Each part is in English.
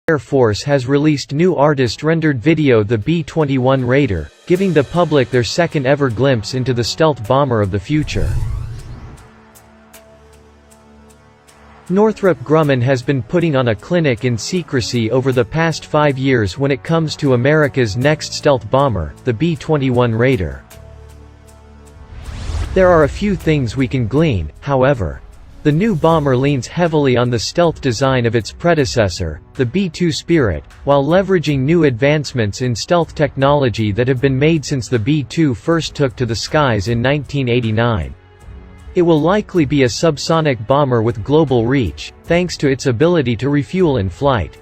Air Force has released new artist-rendered video the B-21 Raider, giving the public their second-ever glimpse into the stealth bomber of the future. Northrop Grumman has been putting on a clinic in secrecy over the past 5 years when it comes to America's next stealth bomber, the B-21 Raider. There are a few things we can glean, however. The new bomber leans heavily on the stealth design of its predecessor, the B-2 Spirit, while leveraging new advancements in stealth technology that have been made since the B-2 first took to the skies in 1989. It will likely be a subsonic bomber with global reach, thanks to its ability to refuel in flight.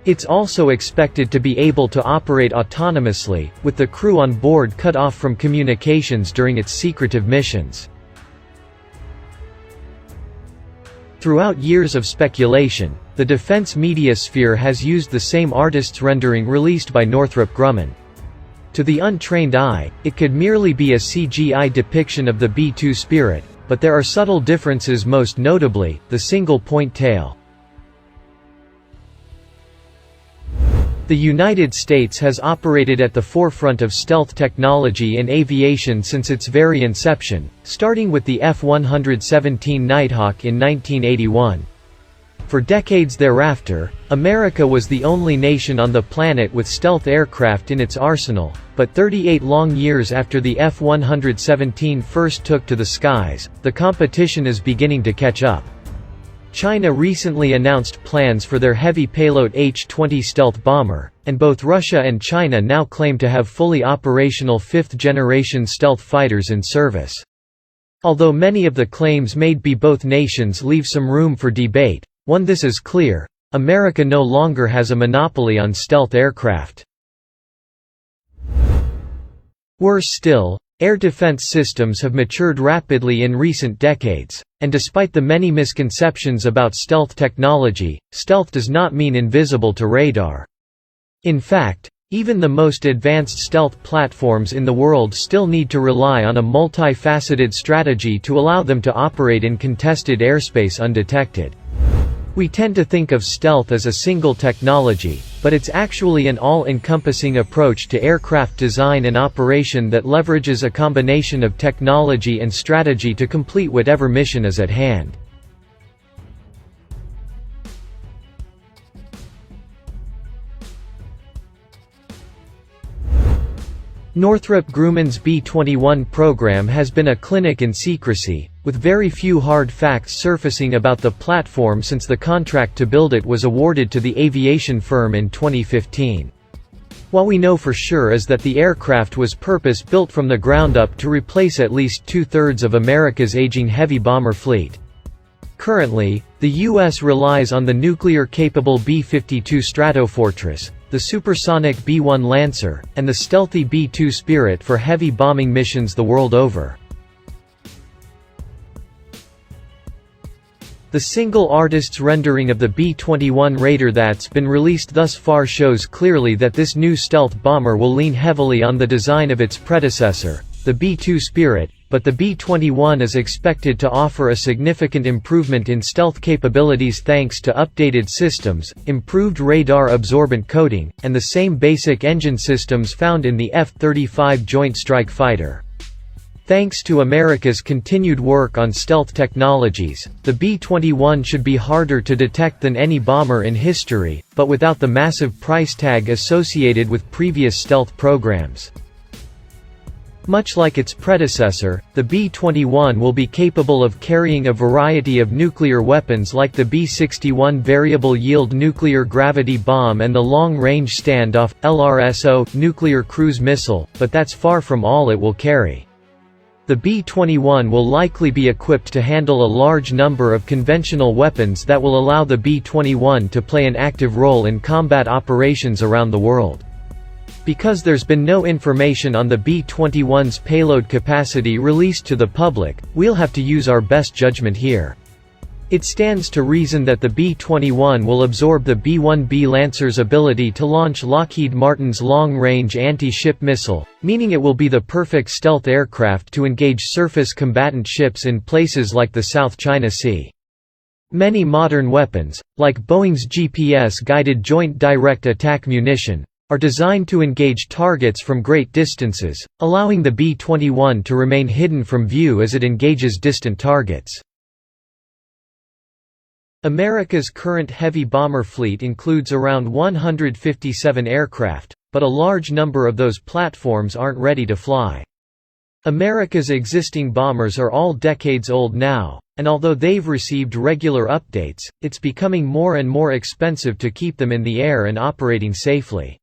It's also expected to be able to operate autonomously, with the crew on board cut off from communications during its secretive missions. Throughout years of speculation, the defense media sphere has used the same artist's rendering released by Northrop Grumman. To the untrained eye, it could merely be a CGI depiction of the B-2 Spirit, but there are subtle differences, most notably, the single-point tail. The United States has operated at the forefront of stealth technology in aviation since its very inception, starting with the F-117 Nighthawk in 1981. For decades thereafter, America was the only nation on the planet with stealth aircraft in its arsenal, but 38 long years after the F-117 first took to the skies, the competition is beginning to catch up. China recently announced plans for their heavy payload H-20 stealth bomber, and both Russia and China now claim to have fully operational fifth-generation stealth fighters in service. Although many of the claims made by both nations leave some room for debate, one this is clear: America no longer has a monopoly on stealth aircraft. Worse still, air defense systems have matured rapidly in recent decades, and despite the many misconceptions about stealth technology, stealth does not mean invisible to radar. In fact, even the most advanced stealth platforms in the world still need to rely on a multifaceted strategy to allow them to operate in contested airspace undetected. We tend to think of stealth as a single technology, but it's actually an all-encompassing approach to aircraft design and operation that leverages a combination of technology and strategy to complete whatever mission is at hand. Northrop Grumman's B-21 program has been a clinic in secrecy, with very few hard facts surfacing about the platform since the contract to build it was awarded to the aviation firm in 2015. What we know for sure is that the aircraft was purpose-built from the ground up to replace at least two-thirds of America's aging heavy bomber fleet. Currently, the U.S. relies on the nuclear-capable B-52 Stratofortress, the supersonic B-1 Lancer, and the stealthy B-2 Spirit for heavy bombing missions the world over. The single artist's rendering of the B-21 Raider that's been released thus far shows clearly that this new stealth bomber will lean heavily on the design of its predecessor, the B-2 Spirit, but the B-21 is expected to offer a significant improvement in stealth capabilities thanks to updated systems, improved radar-absorbent coating, and the same basic engine systems found in the F-35 Joint Strike Fighter. Thanks to America's continued work on stealth technologies, the B-21 should be harder to detect than any bomber in history, but without the massive price tag associated with previous stealth programs. Much like its predecessor, the B-21 will be capable of carrying a variety of nuclear weapons like the B-61 Variable Yield Nuclear Gravity Bomb and the Long Range Standoff (LRSO) nuclear cruise missile, but that's far from all it will carry. The B-21 will likely be equipped to handle a large number of conventional weapons that will allow the B-21 to play an active role in combat operations around the world. Because there's been no information on the B-21's payload capacity released to the public, we'll have to use our best judgment here. It stands to reason that the B-21 will absorb the B-1B Lancer's ability to launch Lockheed Martin's long-range anti-ship missile, meaning it will be the perfect stealth aircraft to engage surface combatant ships in places like the South China Sea. Many modern weapons, like Boeing's GPS-guided Joint Direct Attack Munition, are designed to engage targets from great distances, allowing the B-21 to remain hidden from view as it engages distant targets. America's current heavy bomber fleet includes around 157 aircraft, but a large number of those platforms aren't ready to fly. America's existing bombers are all decades old now, and although they've received regular updates, it's becoming more and more expensive to keep them in the air and operating safely.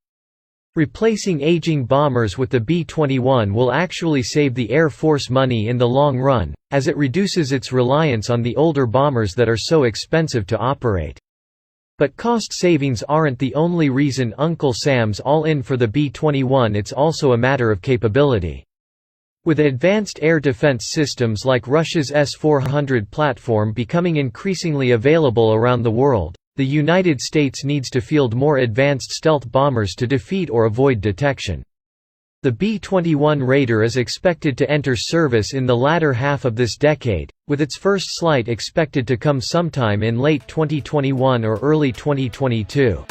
Replacing aging bombers with the B-21 will actually save the Air Force money in the long run, as it reduces its reliance on the older bombers that are so expensive to operate. But cost savings aren't the only reason Uncle Sam's all in for the B-21, it's also a matter of capability. With advanced air defense systems like Russia's S-400 platform becoming increasingly available around the world, the United States needs to field more advanced stealth bombers to defeat or avoid detection. The B-21 Raider is expected to enter service in the latter half of this decade, with its first flight expected to come sometime in late 2021 or early 2022.